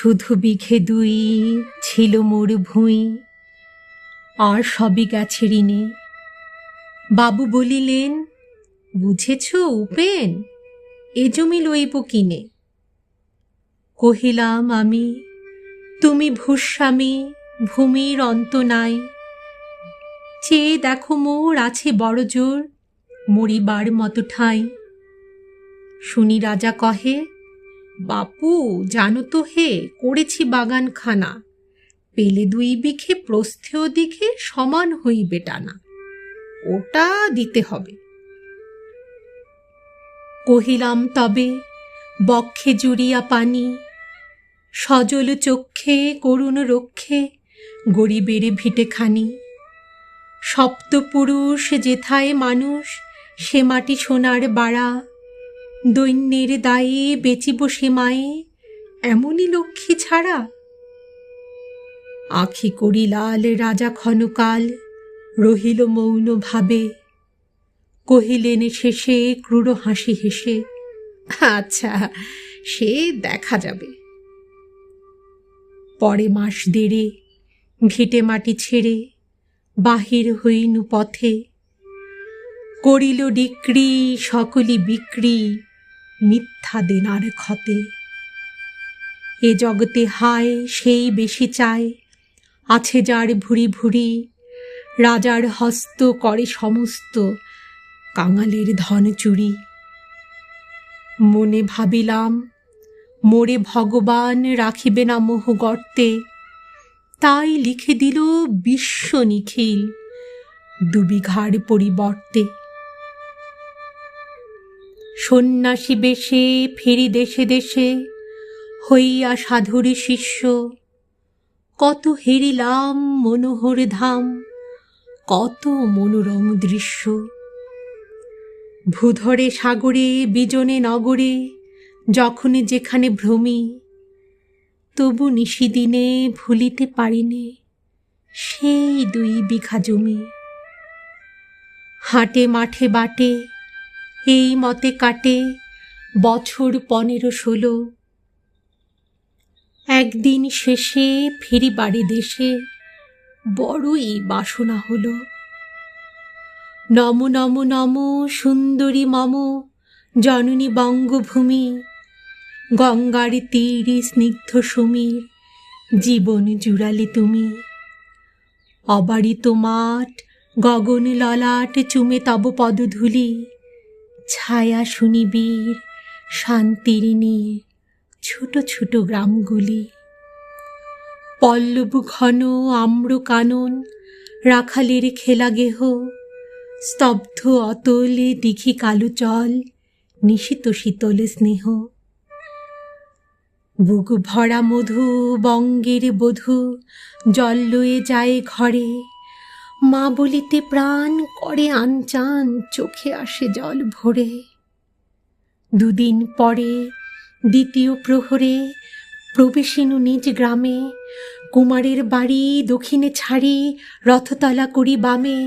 শুধু বিঘে দুই ছিল মোর ভুঁই, আর সবই গেছে ঋণে। বাবু বলিলেন, বুঝেছ উপেন, এ জমি লইব কিনে। কহিলাম আমি, তুমি ভূস্বামী, ভূমির অন্ত নাই। চেয়ে দেখো মোর আছে বড় জোর, মরিবার মতো ঠাঁই। শুনি রাজা কহে, বাপু জানো তো হে, করেছি বাগানখানা, পেলে দুই বিঘে প্রস্থেয় দিকে সমান হইবে টানা, ওটা দিতে হবে। কহিলাম তবে, বক্ষে জুড়িয়া পানি, সজল চক্ষে করুণ রক্ষে গরিবের ভিটেখানি। সপ্তপুরুষ যেথায় মানুষ, সে মাটি সোনার বাড়া, দৈন্যের দায়ে বেচিব সে মায়ে, এমনই লক্ষ্মী ছাড়া। আখি করি লাল রাজা ক্ষণকাল, রহিল মৌন ভাবে। কহিলেন শেষে ক্রূর হাসি হেসে, আচ্ছা সে দেখা যাবে। পরে মাস দেড়ে ভিটে মাটি ছেড়ে বাহির হইনু পথে। করিল ডিক্রি সকলি বিক্রি, মিথ্যা দেনার ক্ষতে। এ জগতে হায় সেই বেশি চায়, আছে যার ভুরি ভুরি, রাজার হস্ত করে সমস্ত, কাঙালের ধন চুরি। মনে ভাবিলাম, মোরে ভগবান রাখিবে না মোহ গর্তে, তাই লিখে দিল বিশ্ব নিখিল, দুবিঘার পরিবর্তে। সন্ন্যাসী বেশে ফেরি দেশে দেশে, হইয়া সাধুর শিষ্য। কত হেরিলাম মনোহর ধাম, কত মনোরম দৃশ্য। ভূধরে সাগরে বিজনে নগরে, যখন যেখানে ভ্রমি, তবু নিশিদিনে ভুলিতে পারিনে সেই 2 বিঘা জমি। হাটে মাঠে বাটে এই মতে কাটে বছর 15-16। একদিন শেষে ফিরি বাড়ি দেশে, বড়ই বাসনা হলো। নম নম নম সুন্দরী মম জননী বঙ্গভূমি, গঙ্গার তীর স্নিগ্ধ সমীর, জীবন জুড়ালে তুমি। অবারিত মাঠ গগন ললাট চুমে তব পদধূলি, ছায়া সুনিবিড় শান্তির নীড় ছোট ছোট গ্রামগুলি। পল্লব ঘন আম্র কানন, রাখালের খেলা গেহ, স্তব্ধ অতলে দিঘি কালো চল, নিশীত শীতল স্নেহ। বুক ভরা মধু বঙ্গের বধূ, জল লয়ে যায় ঘরে, মা বলিতে প্রাণ করে আনচান, চোখে আসে জল ভরে। 2 দিন পরে দ্বিতীয় প্রহরে প্রবেশিনু নিজ গ্রামে, কুমারের বাড়ি দক্ষিণে ছাড়ি, রথতলা করি বামে।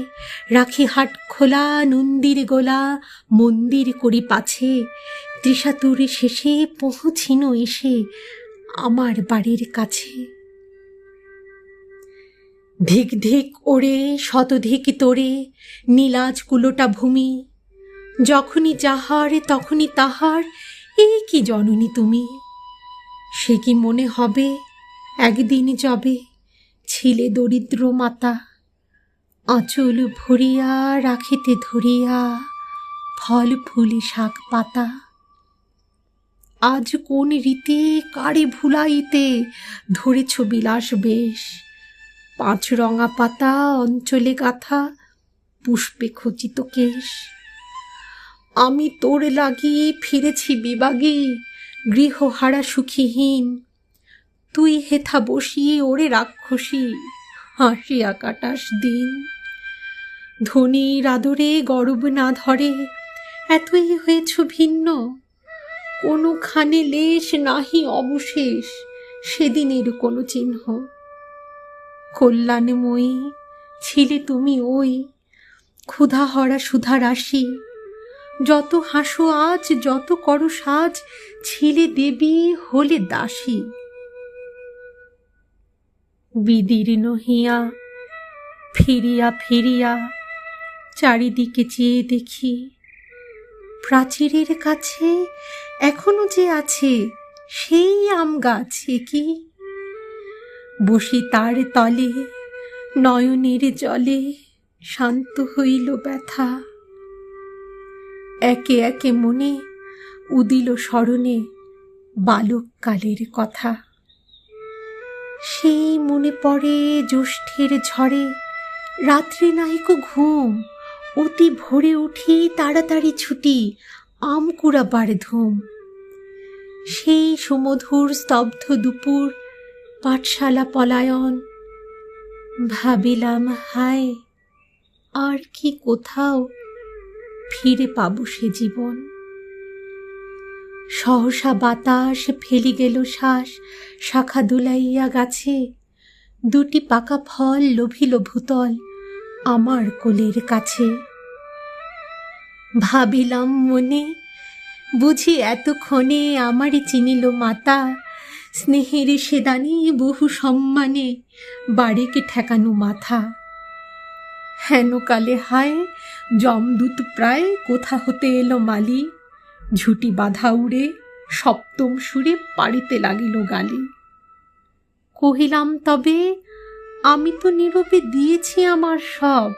রাখি হাট খোলা নন্দির গোলা, মন্দির করি পাছে, ত্রিশাতুর শেষে পৌঁছিনু এসে আমার বাড়ির কাছে। ধিক ধিক ওড়ে শতধিক তোড়ে নীলাজ কুলোটা ভূমি, যখনই যাহার তখনই তাহার, এই কি জননী তুমি। সে কি মনে হবে একদিন যবে ছিলে দরিদ্র মাতা, আঁচল ভরিয়া রাখিতে ধরিয়া ফল ফুলি শাক পাতা। আজ কোন রীতে কারে ভুলাইতে ধরেছ বিলাস বেশ, 5 রঙা পাতা অঞ্চলে গাথা, পুষ্পে খচিত কেশ। আমি তোর লাগি ফিরেছি বিবাগী, গৃহহারা সুখীহীন, তুই হেথা বসিয়ে ওরে রাক্ষসী, হাসিয়া কাটাস দিন। ধনীর আদরে গরব না ধরে, এতই হয়েছ ভিন্ন, কোনোখানে লেশ নাহি অবশেষ সেদিনের কোনো চিহ্ন। কল্যাণময়ী ছিলে তুমি ওই, ক্ষুধাহরা সুধা রাশি, যত হাসো আজ যত করো সাজ, ছিলে দেবী হলে দাসী। বিদীর্ণ হিয়া ফিরিয়া ফিরিয়া চারিদিকে চেয়ে দেখি, প্রাচীরের কাছে এখনো যে আছে সেই আম গাছ। কি বসি তার তলে, নয়নের জলে শান্ত হইল ব্যথা। একে একে মনে উদিল স্মরণে বালককালের কথা। সেই মনে পড়ে জ্যৈষ্ঠের ঝড়ে রাত্রে নাহিক ঘুম, অতি ভোরে উঠি তাড়াতাড়ি ছুটি আম কুড়াবার ধুম। সেই সুমধুর স্তব্ধ দুপুর, পাঠশালা পলায়ন। ভাবিলাম হায়, আর কি কোথাও ফিরে পাবো সে জীবন। সহসা বাতাস ফেলি গেল শ্বাস, শাখা দুলাইয়া গাছে। দুটি পাকা ফল লোভিল ভূতল আমার কোলের কাছে। ভাবিলাম মনে, বুঝি এতক্ষণে আমারই চিনিল মাতা। স্নেহের সেদানি বহু সম্মানে বাড়িকে ঠেকানো মাথা। হেন কালে হায়, যমদূত প্রায় কোথা হতে এলো মালি। ঝুটি বাঁধা উড়ে সপ্তম সুরে পাড়িতে লাগিল গালি। কহিলাম তবে, আমি তো নীরবে দিয়েছি আমার সব।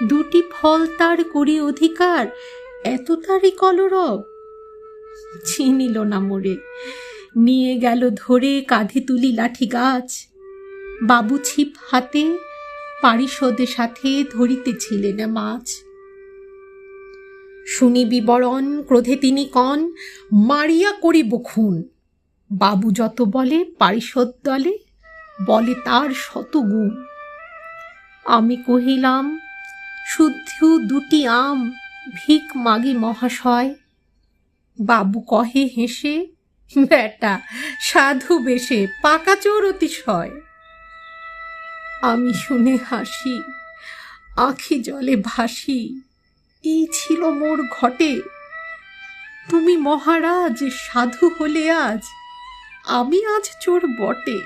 দুটি ফল তার করি অধিকার, এত তারই কলরব। চিনিল না মোরে, নিয়ে গেল ধরে কাঁধে তুলি লাঠি গাছ। বাবু ছিপ হাতে পারিষদের সাথে ধরিতেছিলেন মাছ। শুনি বিবরণ, ক্রোধে তিনি কন, মারিয়া করিব খুন। বাবু যত বলে পারিষদ দলে, বলে তার শত গুণ। আমি কহিলাম, শুদ্ধ দুটি আম, ভিক মাগি মহাশয়। বাবু কহে হেসে, বেটা সাধু বেশে পাকা চোর অতিশয়। আমি শুনে হাসি, আঁখি জলে ভাসি। এই ছিল মোর ঘটে। তুমি মহারাজ সাধু হলে আজ, আমি আজ চোর বটে।